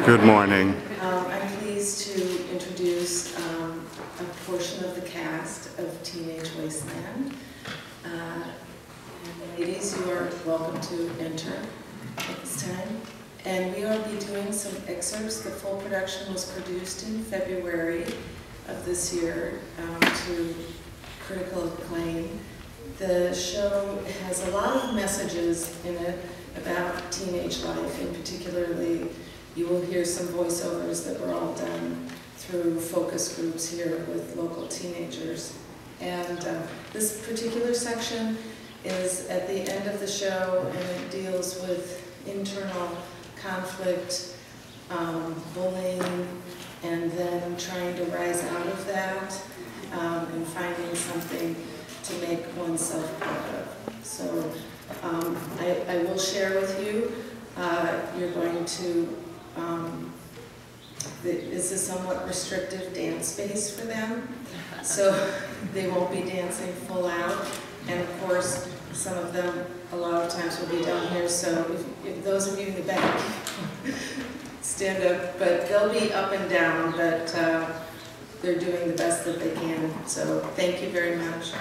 Good morning. I'm pleased to introduce a portion of the cast of Teenage Wasteland. Ladies, you are welcome to enter at this time. And we will be doing some excerpts. The full production was produced in February of this year to critical acclaim. The show has a lot of messages in it about teenage life, and particularly you will hear some voiceovers that were all done through focus groups here with local teenagers. And this particular section is at the end of the show, and it deals with internal conflict, bullying, and then trying to rise out of that and finding something to make oneself proud of. So I will share with you, you're going to, this is somewhat restrictive dance space for them, so they won't be dancing full out. And of course, some of them, a lot of times, will be down here, so if those of you in the back, stand up, but they'll be up and down, but they're doing the best that they can, so thank you very much.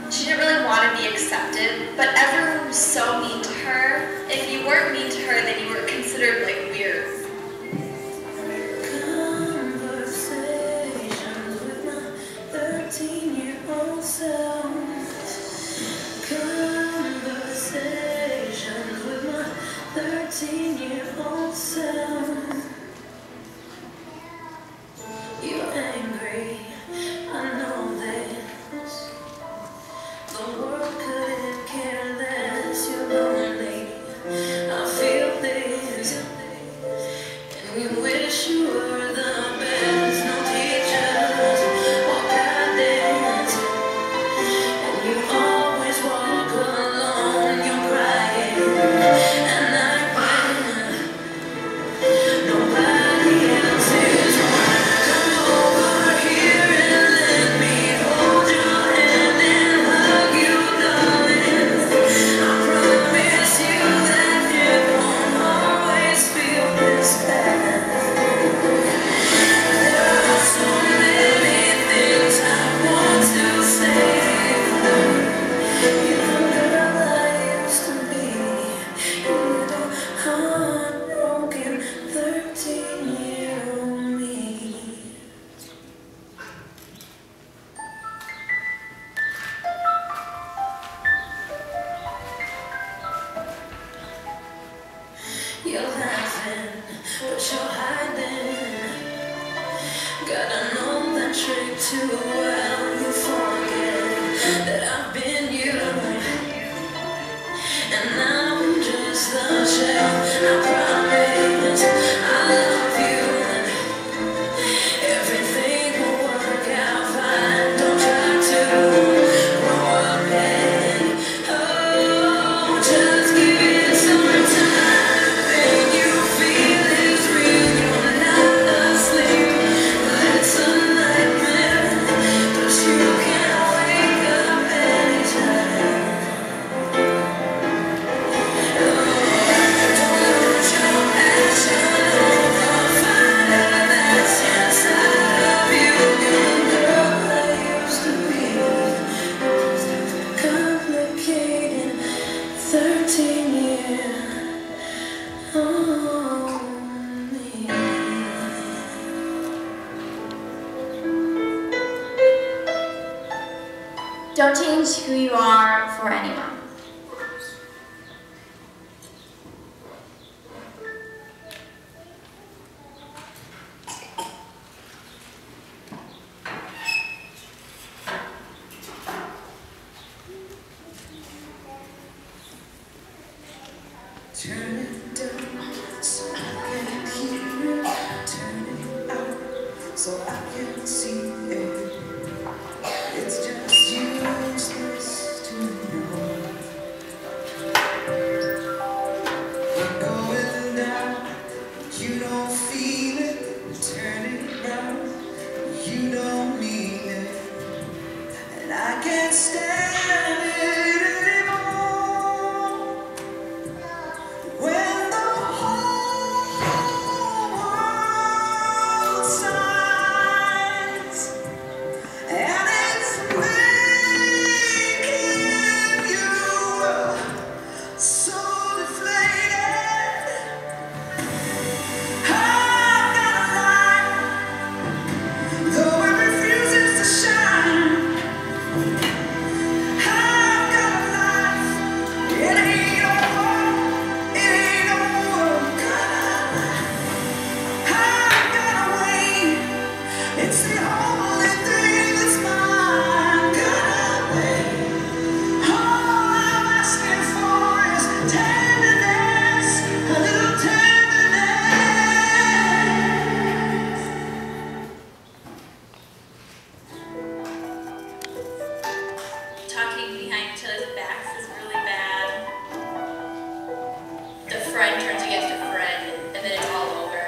She didn't really want to be accepted, but everyone was so mean to her. If you weren't mean to her, then you were considered like weird. Conversations with my 13-year-old self. Conversations with my 13-year-old self. You're angry, I know this. The world couldn't care less. You're lonely, I feel this. And we wish you were the best. No teachers or guidance, and you always walk alone. You're crying at night when nobody else is around. Come over here and let me hold your hand and hug you, darling. I promise you that it won't always feel this bad. There are so many things I want to say. You're the girl I used to be. You're the heartbroken 13-year-old me. You're laughing, but you're hiding. Gotta know that trick too well. You forget that I've been you, and now I'm just the shell. I promise I love you. Everything will work out fine. Don't try to grow up yet. Oh, just give it some time. The pain you feel is real. You're not asleep. It's a nightmare, but you can wake up anytime. Don't lose your passion over fire that's inside of you. You're the girl I used to be. Complicated 13-year-old me. Don't change who you are for anyone. Turn it down so I can hear it. Turn it out so I can see it. It's just useless to know. can't stand it anymore. When the whole world sighs and it's making you so deflated, I've got a light, though it refuses to shine. I've got a life, it ain't over, it ain't over. I've got a way, it's the only thing that's mine. Got a way. All I'm asking for is tenderness, a little tenderness. Talking behind each other's backs is really bad. The friend turns against a friend, and then it's all over.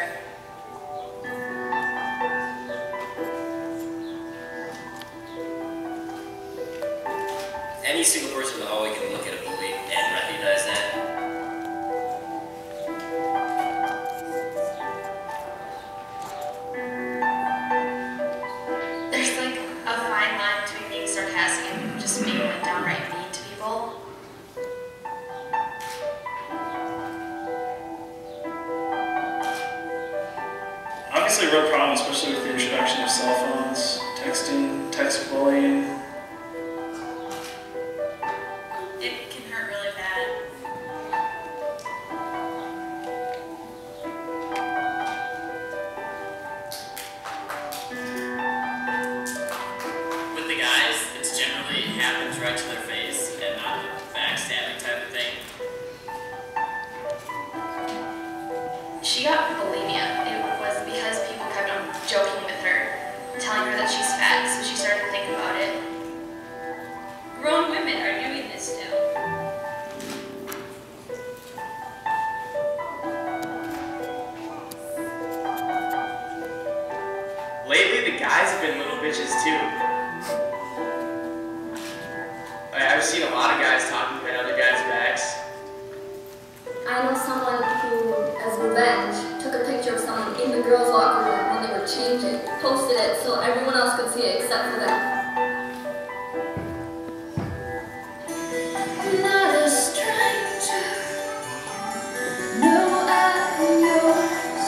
Any single person in the hallway can look at a bully and recognize that. There's like a fine line between being sarcastic and just being like downright mean to people. Obviously a real problem, especially with the introduction of cell phones, texting, text bullying. It can hurt really bad. With the guys, it's generally it happens right to their face and not the backstabbing type of thing. She got bulimia. It was because people kept on joking with her, telling her that she's fat, so she started to think about it. Grown women are doing this still. Lately, the guys have been little bitches too. I've seen a lot of guys talking behind other guys' backs. I know someone who, as revenge, took a picture of someone in the girls' locker room when they were changing, posted it so everyone else could see it except for them. Not a stranger, no, I'm yours.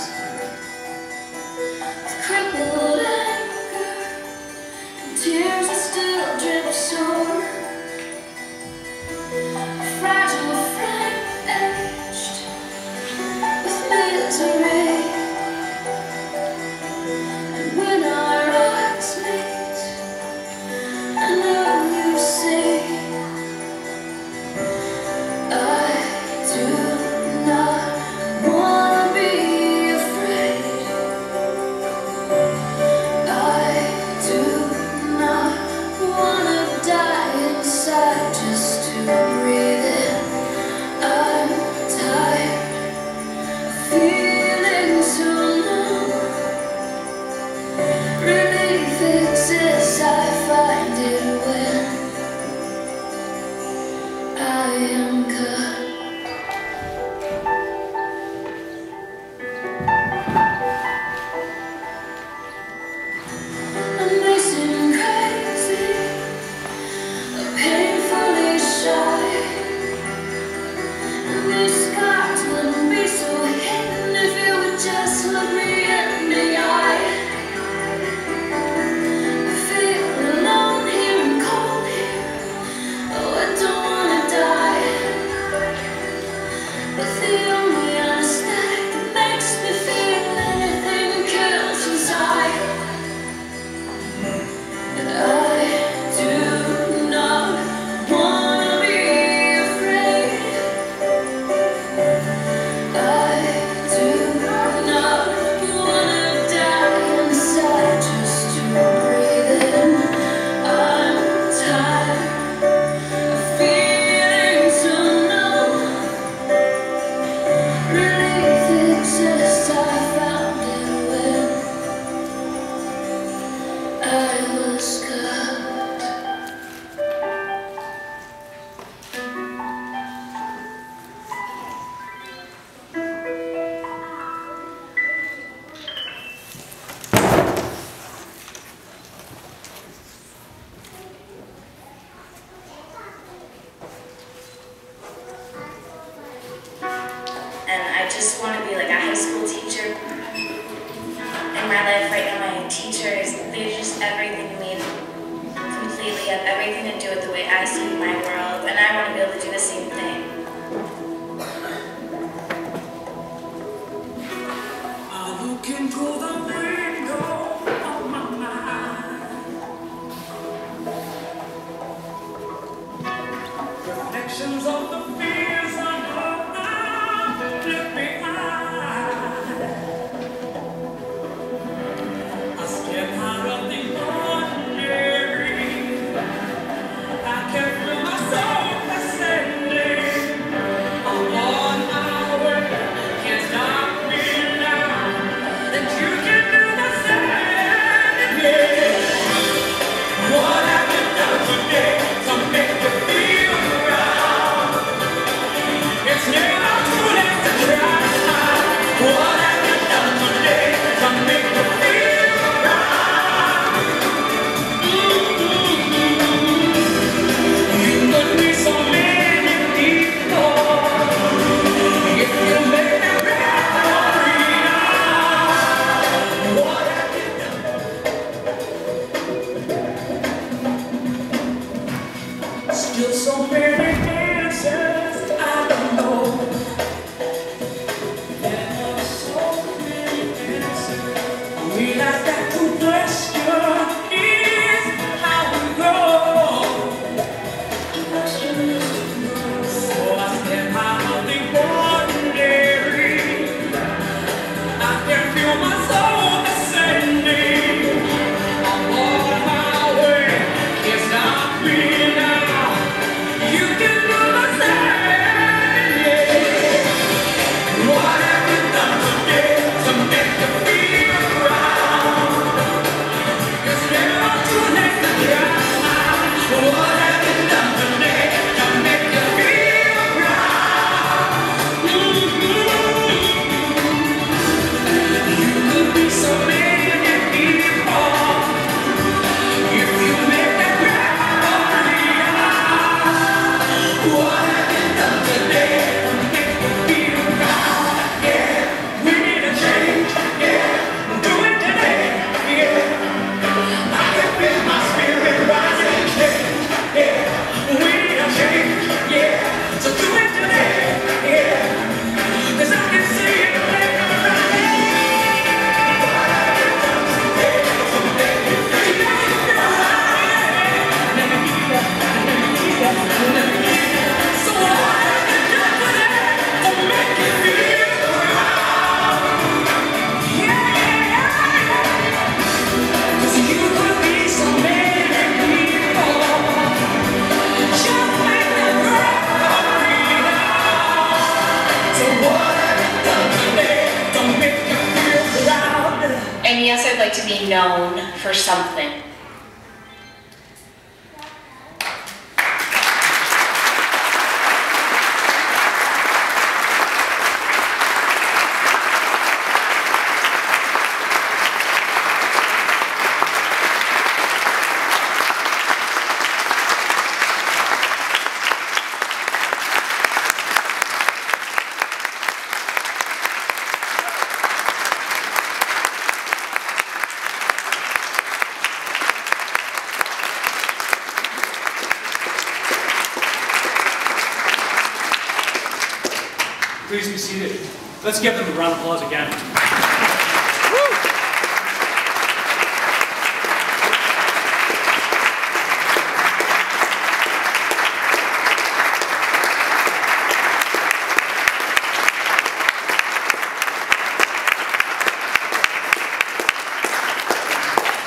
Crippled anger, and tears that still drip sore. Fragile frame aged with misery. And when our eyes meet, everything to do with the way I see my world, and I want to be able to do the same thing. I look into the window of my mind. Reflections of the fears I know I've left behind. I step out of the ordinary. I can feel my soul ascending. I'm on my way. Can't stop me now. And you can do the same. Yeah. What have you done today to make you feel proud? It's never too late to try. What have you done today to make you feel proud? You could be so many people if you made a referee. What have you done? Still so many answers I don't know. There are so many answers. I realize that to question is how we grow. So I step out of the ordinary. I can feel my soul ascending. I'm on my way. Can't stop me now. You can do the same. Yeah. What have you done today to make you feel proud? It's never too late to try. What have you done today to make you feel proud? You could be so many people if you make that referee. What have you done today to make you feel proud? Yeah, we need a change. Yeah, do it today. Yeah, I can feel my spirit rising. Yeah, we need a change. Yeah, so do it today. Yeah, 'cause I can see it later. What have you done today to make you feel proud? Let me keep that. Let me keep that. Let me keep that. So what have you done today to make you feel proud? Yeah, 'cause you could be so many people. Just make that referee now. So what have you done today to make you feel proud? And yes, I'd like to be known for something. Please be seated. Let's give them a round of applause again.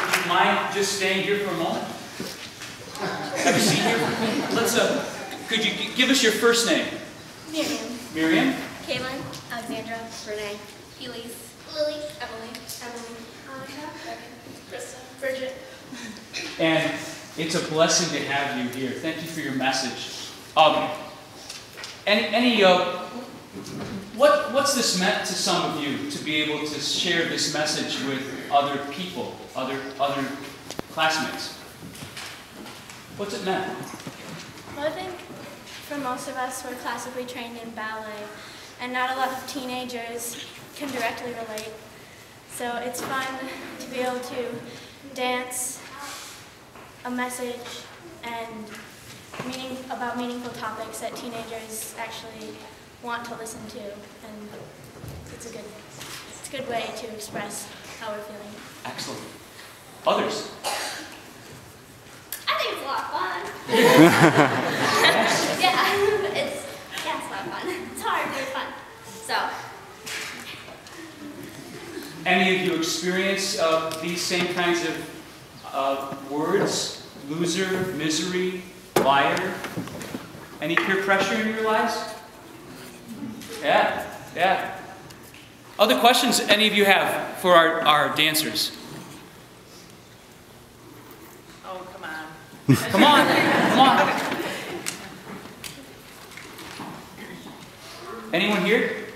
Would you mind just staying here for a moment? Have a seat here. Let's, could you give us your first name? Miriam. Miriam? Caitlin. Alexandra. Renee. Elise. Lily. Emily. Monica. Krista. Bridget. And it's a blessing to have you here. Thank you for your message. What's this meant to some of you to be able to share this message with other people, other classmates? What's it meant? Well, I think for most of us, we're classically trained in ballet, and not a lot of teenagers can directly relate. So it's fun to be able to dance a message and about meaningful topics that teenagers actually want to listen to, and it's a good way to express how we're feeling. Excellent. Others? I think it's a lot of fun. It's a lot of fun. It's hard, but it's fun. So. Any of you experience these same kinds of words? Loser, misery, liar? Any peer pressure in your lives? Yeah. Other questions any of you have for our dancers? Oh, come on. Come on. Anyone here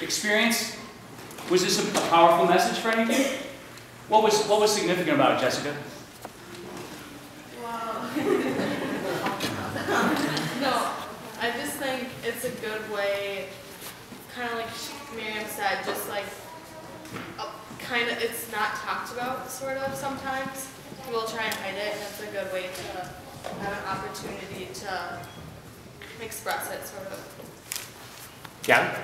experience? Was this a powerful message for any of you? What was significant about it, Jessica? Wow. No, I just think it's a good way, kind of like Miriam said, just like it's not talked about sort of sometimes. People try and hide it, and it's a good way to have an opportunity to express it sort of. Yeah.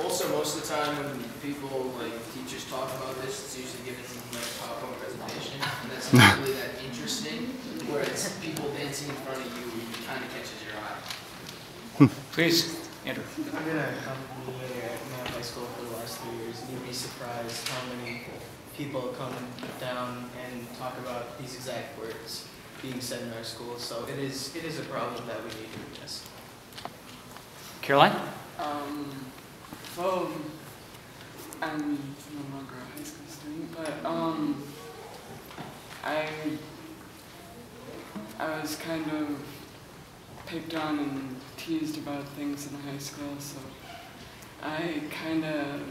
Also, most of the time when people, like teachers, talk about this, it's usually given like a PowerPoint presentation, and that's not really that interesting. Whereas people dancing in front of you, it kind of catches your eye. Please, Andrew. I've been a company here at Mayo High School for the last 3 years, and you'd be surprised how many people come down and talk about these exact words being said in our school. So it is a problem that we need to address. Caroline? Well, I'm no longer a high school student, but I was kind of picked on and teased about things in high school, so I kind of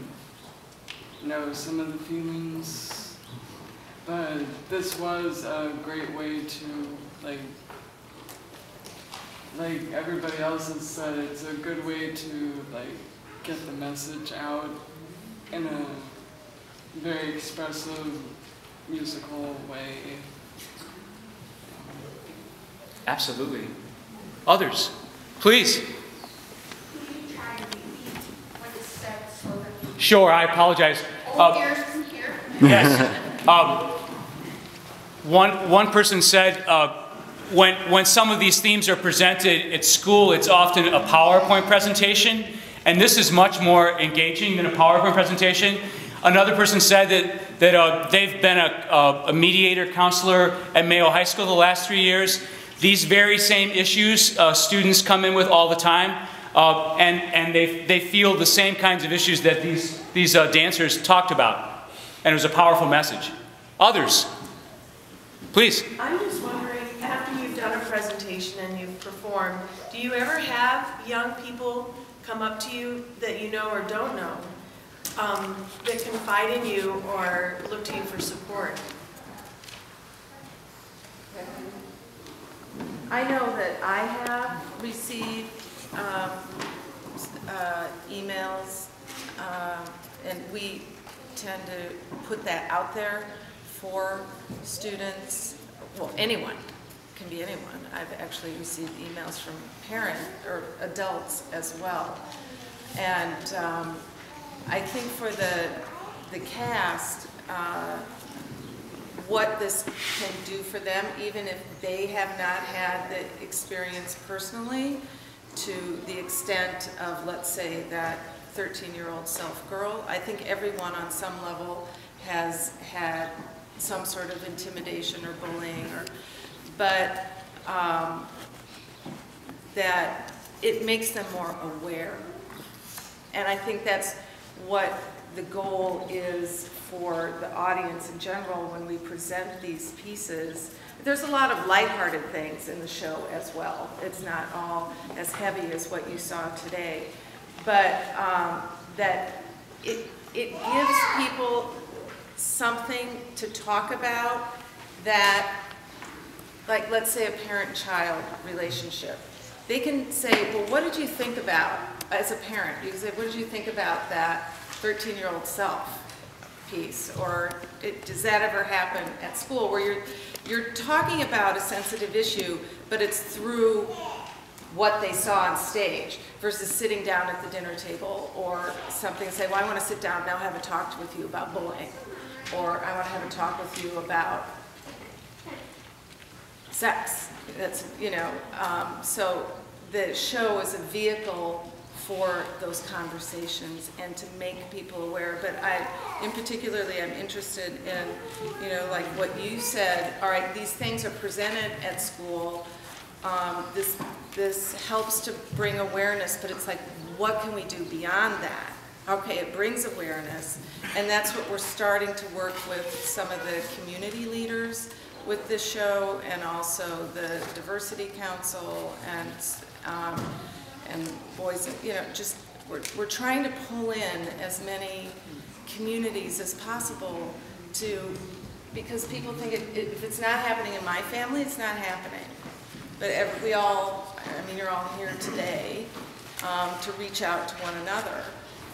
know some of the feelings, but this was a great way to, like everybody else has said, it's a good way to, get the message out in a very expressive, musical way. Absolutely. Others, please. Sure, I apologize. Yes. One person said when some of these themes are presented at school, it's often a PowerPoint presentation, and this is much more engaging than a PowerPoint presentation. Another person said that they've been a mediator counselor at Mayo High School the last 3 years. These very same issues students come in with all the time, and they feel the same kinds of issues that these dancers talked about. And it was a powerful message. Others, please. I'm just wondering, after you've done a presentation and you've performed, do you ever have young people come up to you that you know or don't know that confide in you or look to you for support? I know that I have received emails, and we tend to put that out there for students, well, anyone, it can be anyone. I've actually received emails from parents or adults as well. And I think for the cast, what this can do for them, even if they have not had the experience personally, to the extent of, let's say, that 13-year-old self-girl. I think everyone on some level has had some sort of intimidation or bullying, but that it makes them more aware. And I think that's what the goal is for the audience in general when we present these pieces. There's a lot of lighthearted things in the show as well. It's not all as heavy as what you saw today. But that it gives people something to talk about that, like let's say a parent-child relationship. They can say, well, what did you think about, as a parent, you can say, what did you think about that 13-year-old self piece? Or does that ever happen at school where you're talking about a sensitive issue, but it's through what they saw on stage versus sitting down at the dinner table or something and say, well, I want to sit down now, have a talk with you about bullying, or I want to have a talk with you about sex. That's, you know, so the show is a vehicle for those conversations and to make people aware. But in particularly, I'm interested in, you know, like what you said, all right, these things are presented at school. This helps to bring awareness, but it's like, what can we do beyond that? Okay, it brings awareness, and that's what we're starting to work with some of the community leaders with this show, and also the Diversity Council and boys, you know, just we're trying to pull in as many communities as possible because people think if it's not happening in my family, it's not happening. But we all, I mean, you're all here today to reach out to one another.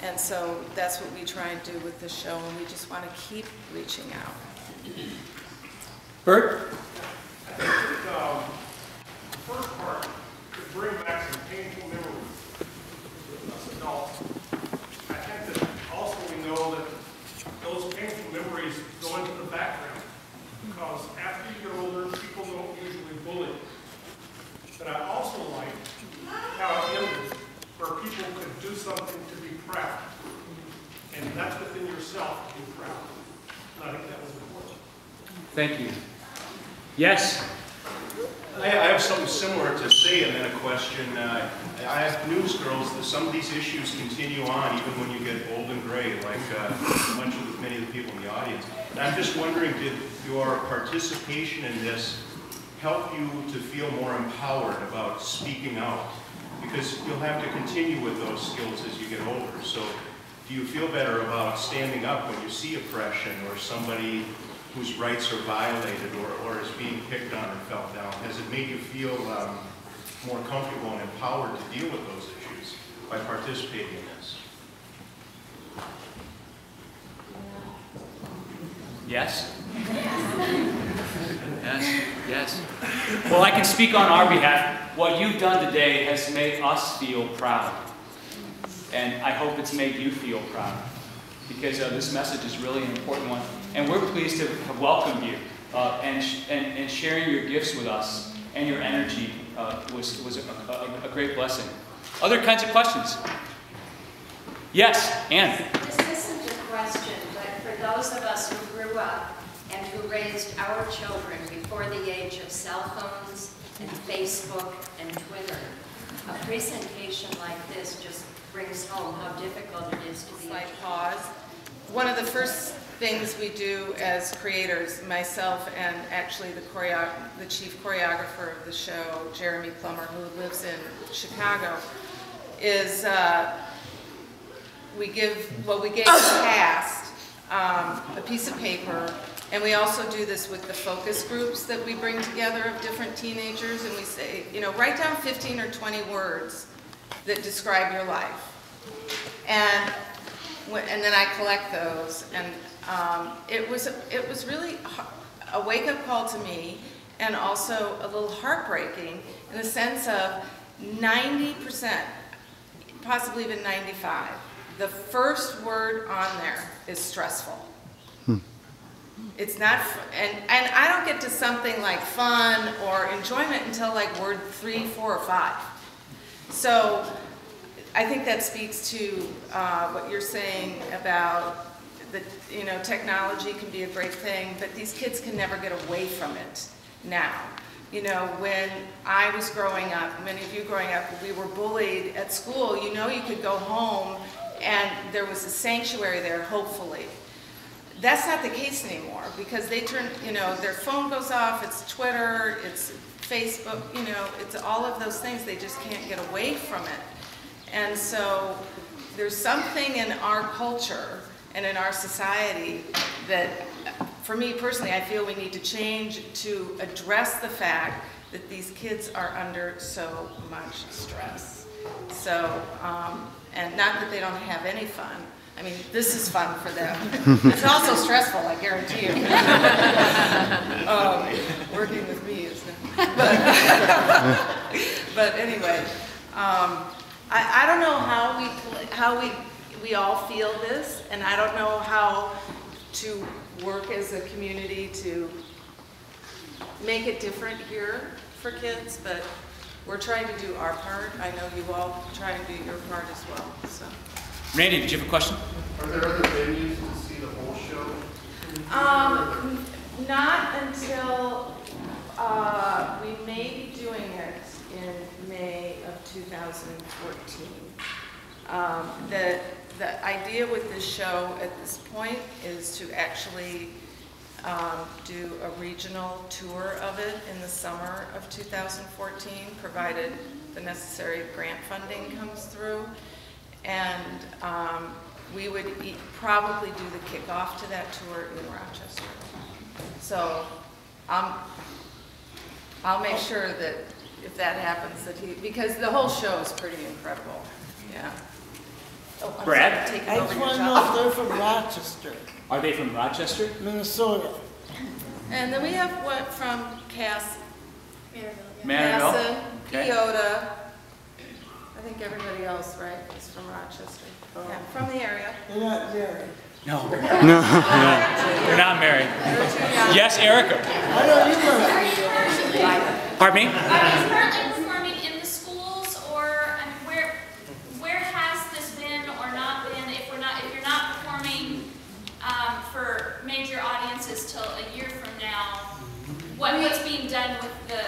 And so that's what we try and do with this show, and we just want to keep reaching out. Bert? I think that the first part could bring back some painful memories with us adults. I think that also we know that those painful memories go into the background, because after you get older, people don't usually bully. But I also like how it ended, where people could do something to be proud. And that's within yourself to be proud. And I think that was important. Thank you. Yes? I have something similar to say and then a question. I have news, girls, that some of these issues continue on even when you get old and gray, like many of the people in the audience. And I'm just wondering, did your participation in this help you to feel more empowered about speaking out? Because you'll have to continue with those skills as you get older. So do you feel better about standing up when you see oppression or somebody whose rights are violated or is being picked on or felt down? Has it made you feel more comfortable and empowered to deal with those issues by participating in this? Yes? Yes, yes. Well, I can speak on our behalf. What you've done today has made us feel proud. And I hope it's made you feel proud, because this message is really an important one. And we're pleased to have welcomed you and sharing your gifts with us, and your energy was a great blessing. Other kinds of questions? Yes, Anne. This isn't a question, but for those of us who grew up and who raised our children before the age of cell phones and Facebook and Twitter, a presentation like this just brings home how difficult it is to be. Slight pause. One of the first things we do as creators, myself and actually the chief choreographer of the show, Jeremy Plummer, who lives in Chicago, is we gave the cast a piece of paper, and we also do this with the focus groups that we bring together of different teenagers, and we say, you know, write down 15 or 20 words that describe your life. And then I collect those, and it was really a wake-up call to me, and also a little heartbreaking in the sense of 90%, possibly even 95%, the first word on there is stressful. It's not, and I don't get to something like fun or enjoyment until like word 3, 4, or 5. So I think that speaks to what you're saying about that, you know, technology can be a great thing, but these kids can never get away from it now. You know, when I was growing up, many of you growing up, we were bullied at school. You know, you could go home and there was a sanctuary there, hopefully. That's not the case anymore, because they turn, you know, their phone goes off, it's Twitter, it's Facebook, you know, it's all of those things. They just can't get away from it. And so there's something in our culture and in our society that, for me personally, I feel we need to change to address the fact that these kids are under so much stress. So, and not that they don't have any fun. I mean, this is fun for them. It's also stressful, I guarantee you. Working with me is not. But anyway, I don't know how we all feel this, and I don't know how to work as a community to make it different here for kids, but we're trying to do our part. I know you all try and do your part as well. So, Randy, did you have a question? Are there other venues to see the whole show? Not until we may be doing it in May of 2014. The idea with this show at this point is to actually do a regional tour of it in the summer of 2014, provided the necessary grant funding comes through. And we would probably do the kickoff to that tour in Rochester. So I'll make sure that if that happens, that because the whole show is pretty incredible. Yeah. Oh, Brad? I just want to know if they're from Rochester. Are they from Rochester? Minnesota. And then we have what from Cass? Maryville. Casa, Okay. Keota. I think everybody else, right, is from Rochester. Yeah, from the area. They're not married. No. They're not married. Yes, Erica. I know you must. Pardon me? Are you currently performing in the schools, or I mean, where has this been or not been? If you're not performing for major audiences till a year from now, what's being done with the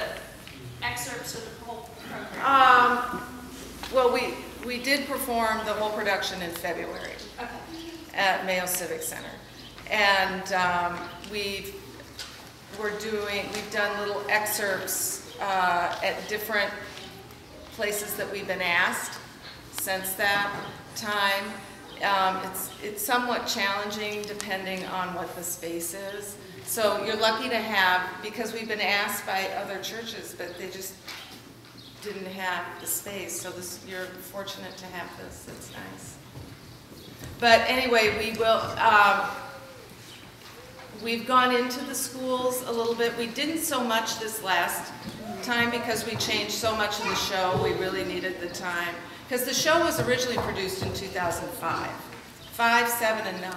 excerpts of the whole program? Well, we did perform the whole production in February at Mayo Civic Center, and we've done little excerpts at different places that we've been asked since that time. It's somewhat challenging depending on what the space is. So you're lucky to have, because we've been asked by other churches, but they just didn't have the space. So you're fortunate to have this. It's nice. But anyway, we've gone into the schools a little bit. We didn't so much this last time because we changed so much in the show. We really needed the time. Because the show was originally produced in 2005, 5, 7, and 9.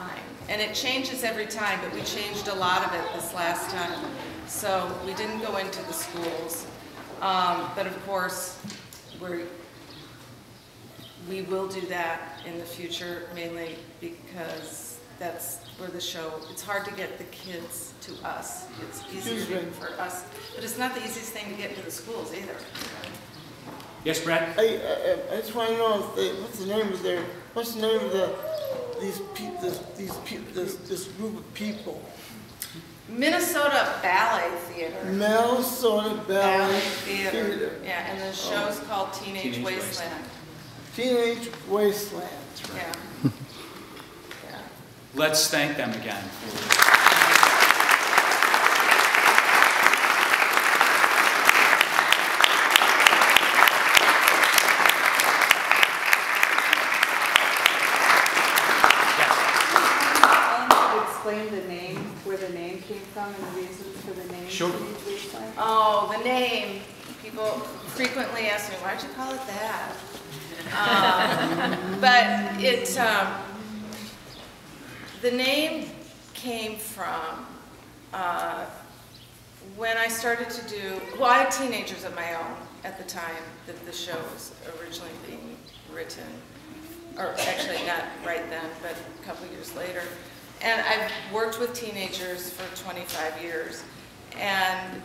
And it changes every time, but we changed a lot of it this last time. So we didn't go into the schools. But of course, we will do that in the future, mainly because that's where the show, it's hard to get the kids to us. It's easier for us, but it's not the easiest thing to get into the schools either. Yes, Brad? I just want to know what's the name of this group of people? Minnesota Ballet Theater. Minnesota Ballet Theater. Yeah, and the show's called Teenage Wasteland. Teenage Wasteland. Yeah. Let's thank them again. Explain the name, where the name came from, and the reasons for the name. Sure. Oh, the name. People frequently ask me, why'd you call it that? But the name came from when I started to do, well, I had teenagers of my own at the time that the show was originally being written, or actually not right then, but a couple years later. And I've worked with teenagers for 25 years. And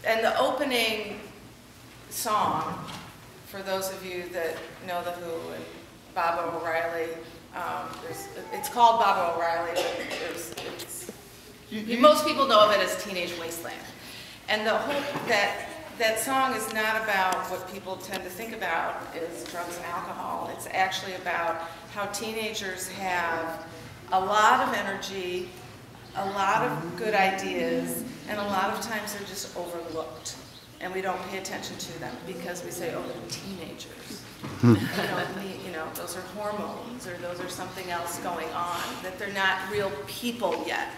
the opening song, for those of you that know The Who and Baba O'Reilly, it's called Baba O'Reilly, but most people know of it as Teenage Wasteland. And the whole, that song is not about what people tend to think about is drugs and alcohol. It's actually about how teenagers have a lot of energy, a lot of good ideas, and a lot of times they're just overlooked. And we don't pay attention to them because we say, oh, they're teenagers. Those are hormones, or those are something else going on, that they're not real people yet.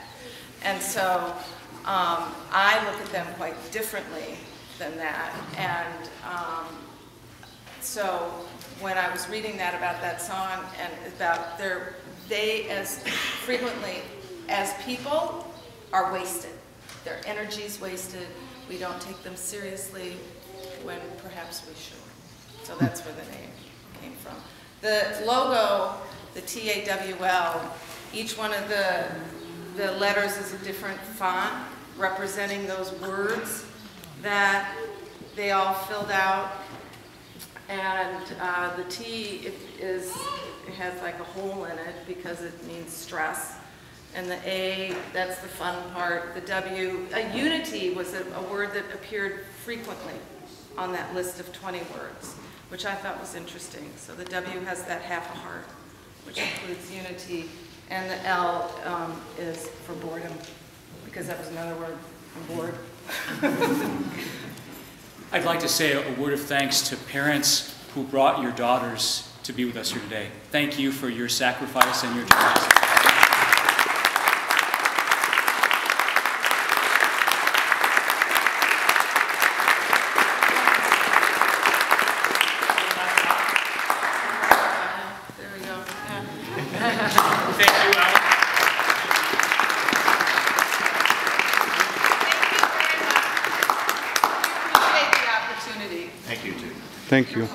And so I look at them quite differently. than that. And so when I was reading that about that song and about they as frequently as people are wasted. Their energy's wasted. We don't take them seriously when perhaps we should. So that's where the name came from. The logo, the TAWL, each one of the letters is a different font representing those words that they all filled out. And the T it has like a hole in it because it means stress. And the A, that's the fun part. The W, unity was a word that appeared frequently on that list of 20 words, which I thought was interesting. So the W has that half a heart, which includes unity. And the L is for boredom, because that was another word for bored. I'd like to say a word of thanks to parents who brought your daughters to be with us here today. Thank you for your sacrifice and your generosity. There we go. Thank you, Alan. Appreciate the opportunity. Thank you, too. Thank you.